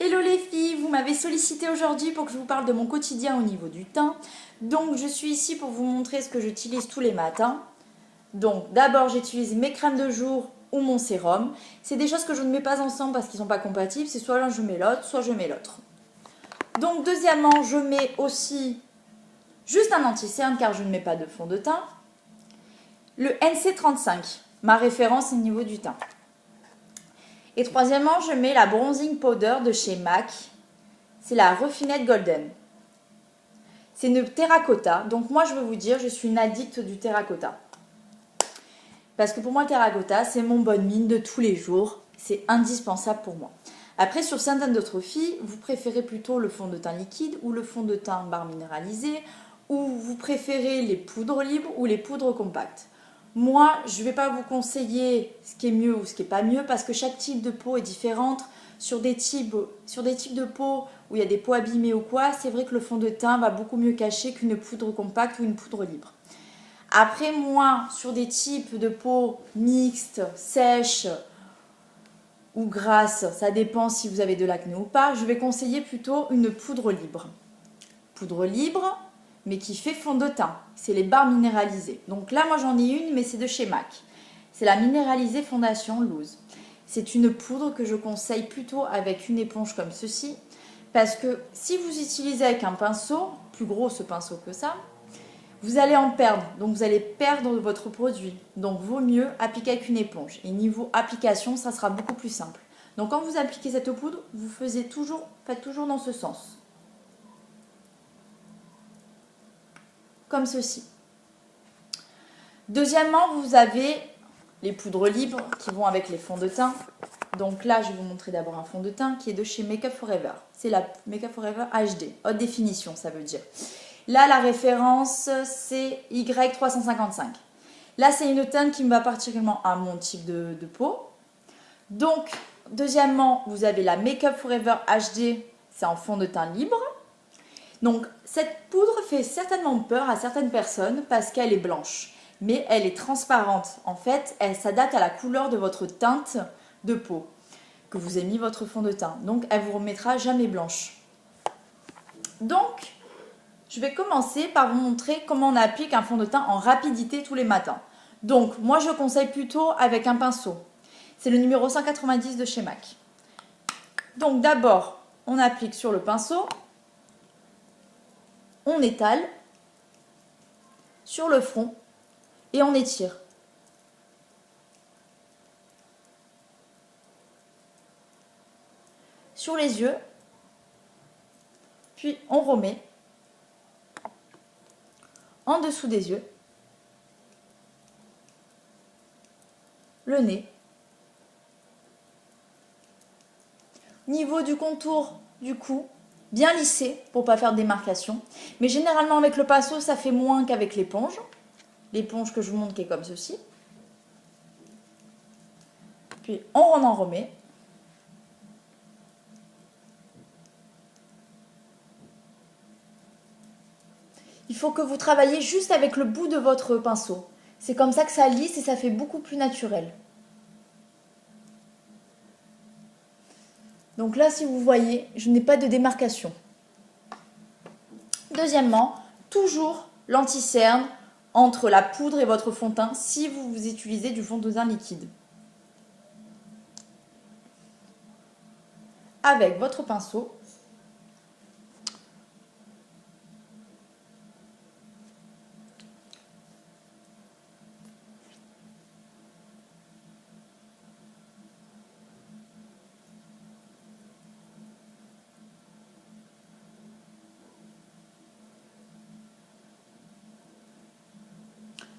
Hello les filles, vous m'avez sollicité aujourd'hui pour que je vous parle de mon quotidien au niveau du teint. Donc je suis ici pour vous montrer ce que j'utilise tous les matins. Donc d'abord j'utilise mes crèmes de jour ou mon sérum. C'est des choses que je ne mets pas ensemble parce qu'ils ne sont pas compatibles. C'est soit l'un je mets l'autre, soit je mets l'autre. Donc deuxièmement je mets aussi juste un anti-cerne car je ne mets pas de fond de teint. Le NC35, ma référence au niveau du teint. Et troisièmement, je mets la bronzing powder de chez MAC. C'est la Refined Golden. C'est une terracotta. Donc moi, je veux vous dire, je suis une addict du terracotta. Parce que pour moi, le terracotta, c'est mon bonne mine de tous les jours. C'est indispensable pour moi. Après, sur certaines d'autres filles, vous préférez plutôt le fond de teint liquide ou le fond de teint barre minéralisé, ou vous préférez les poudres libres ou les poudres compactes. Moi, je ne vais pas vous conseiller ce qui est mieux ou ce qui n'est pas mieux parce que chaque type de peau est différente. Sur des types de peau où il y a des peaux abîmées ou quoi, c'est vrai que le fond de teint va beaucoup mieux cacher qu'une poudre compacte ou une poudre libre. Après, moi, sur des types de peau mixtes, sèches ou grasses, ça dépend si vous avez de l'acné ou pas, je vais conseiller plutôt une poudre libre. Poudre libre, mais qui fait fond de teint. C'est les barres minéralisées. Donc là, moi j'en ai une, mais c'est de chez MAC. C'est la minéralisée fondation loose. C'est une poudre que je conseille plutôt avec une éponge comme ceci, parce que si vous utilisez avec un pinceau, plus gros ce pinceau que ça, vous allez en perdre. Donc vous allez perdre votre produit. Donc vaut mieux appliquer avec une éponge. Et niveau application, ça sera beaucoup plus simple. Donc quand vous appliquez cette poudre, vous faites toujours dans ce sens. Comme ceci. Deuxièmement, vous avez les poudres libres qui vont avec les fonds de teint. Donc là, je vais vous montrer d'abord un fond de teint qui est de chez Make Up For Ever. C'est la Make Up For Ever HD, haute définition, ça veut dire. Là, la référence, c'est Y355. Là, c'est une teinte qui me va particulièrement à mon type de peau. Donc, deuxièmement, vous avez la Make Up For Ever HD, c'est en fond de teint libre. Donc, cette poudre fait certainement peur à certaines personnes parce qu'elle est blanche. Mais elle est transparente. En fait, elle s'adapte à la couleur de votre teinte de peau que vous avez mis votre fond de teint. Donc, elle ne vous remettra jamais blanche. Donc, je vais commencer par vous montrer comment on applique un fond de teint en rapidité tous les matins. Donc, moi, je conseille plutôt avec un pinceau. C'est le numéro 190 de chez MAC. Donc, d'abord, on applique sur le pinceau. On étale sur le front et on étire. Sur les yeux, puis on remet en dessous des yeux, le nez, niveau du contour du cou, bien lissé pour ne pas faire de démarcation. Mais généralement avec le pinceau, ça fait moins qu'avec l'éponge. L'éponge que je vous montre qui est comme ceci. Puis on en remet. Il faut que vous travaillez juste avec le bout de votre pinceau. C'est comme ça que ça lisse et ça fait beaucoup plus naturel. Donc là, si vous voyez, je n'ai pas de démarcation. Deuxièmement, toujours l'anti-cerne entre la poudre et votre fond de teint si vous utilisez du fond de teint liquide. Avec votre pinceau,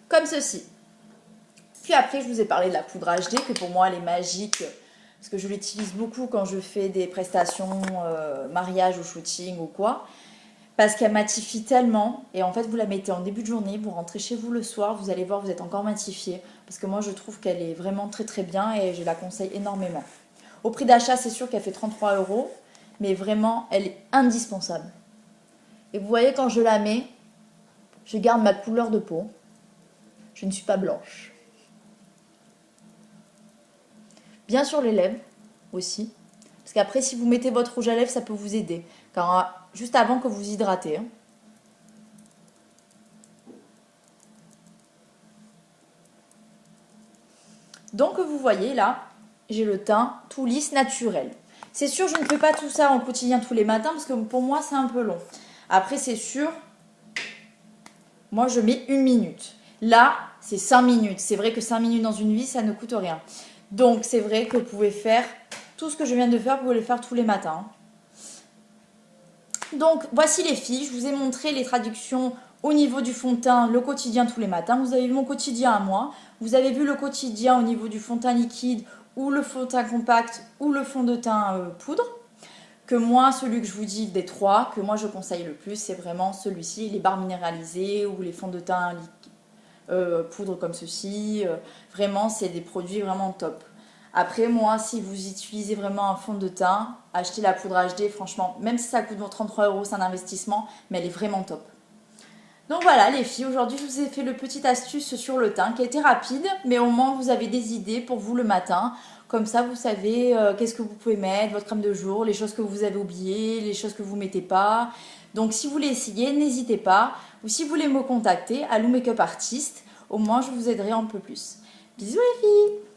comme ceci. Puis après, je vous ai parlé de la poudre HD, que pour moi, elle est magique, parce que je l'utilise beaucoup quand je fais des prestations, mariage ou shooting ou quoi, parce qu'elle matifie tellement, et en fait, vous la mettez en début de journée, vous rentrez chez vous le soir, vous allez voir, vous êtes encore matifié, parce que moi, je trouve qu'elle est vraiment très très bien, et je la conseille énormément. Au prix d'achat, c'est sûr qu'elle fait 33 €, mais vraiment, elle est indispensable. Et vous voyez, quand je la mets, je garde ma couleur de peau. Je ne suis pas blanche. Bien sur les lèvres aussi, Parce qu'après, si vous mettez votre rouge à lèvres, ça peut vous aider. Car juste avant que vous hydratez. Hein. Donc vous voyez là, j'ai le teint tout lisse, naturel. C'est sûr, je ne fais pas tout ça au quotidien tous les matins parce que pour moi, c'est un peu long. Après, c'est sûr, moi, je mets 1 minute. Là, c'est 5 minutes. C'est vrai que 5 minutes dans une vie, ça ne coûte rien. Donc, c'est vrai que vous pouvez faire tout ce que je viens de faire, vous pouvez le faire tous les matins. Donc, voici les filles. Je vous ai montré les traductions au niveau du fond de teint, le quotidien tous les matins. Vous avez vu mon quotidien à moi. Vous avez vu le quotidien au niveau du fond de teint liquide ou le fond de teint compact ou le fond de teint poudre. Que moi, celui que je vous dis des trois, que moi je conseille le plus, c'est vraiment celui-ci, les barres minéralisées ou les fonds de teint poudre comme ceci. Vraiment, c'est des produits vraiment top. Après, moi, si vous utilisez vraiment un fond de teint, achetez la poudre HD, franchement, même si ça coûte 33 €, c'est un investissement, mais elle est vraiment top. Donc voilà les filles, aujourd'hui je vous ai fait le petit astuce sur le teint qui a été rapide, mais au moins vous avez des idées pour vous le matin. Comme ça vous savez qu'est-ce que vous pouvez mettre, votre crème de jour, les choses que vous avez oubliées, les choses que vous ne mettez pas. Donc si vous voulez essayer, n'hésitez pas. Ou si vous voulez me contacter, Alou Makeup Artist, au moins je vous aiderai un peu plus. Bisous les filles!